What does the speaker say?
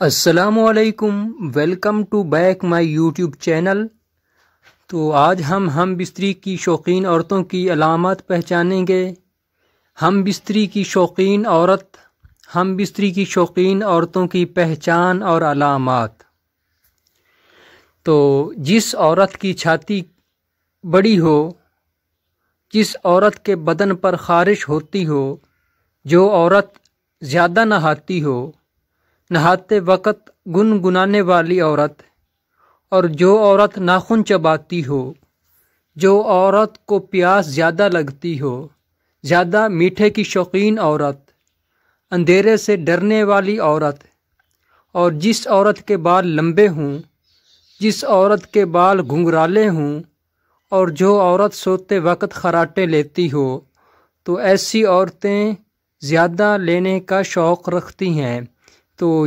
السلام علیکم، welcome to back my YouTube channel. تو آج ہم بستری کی شوقین عورتوں کی علامات پہچانیں گے۔ ہم بستری کی شوقین عورتوں کی پہچان اور علامات۔ تو جس عورت کی چھاتی بڑی ہو، جس عورت کے بدن پر خارش ہوتی ہو، جو عورت زیادہ نہاتی ہو، نہاتے وقت گنگنانے والی عورت، اور جو عورت ناخن چباتی ہو، جو عورت کو پیاس زیادہ لگتی ہو، زیادہ میٹھے کی شوقین عورت، اندھیرے سے ڈرنے والی عورت، اور جس عورت کے بال لمبے ہوں، جس عورت کے بال گھنگرالے ہوں، اور جو عورت سوتے وقت خراٹے لیتی ہو، تو ایسی عورتیں زیادہ لینے کا شوق رکھتی ہیں۔ تو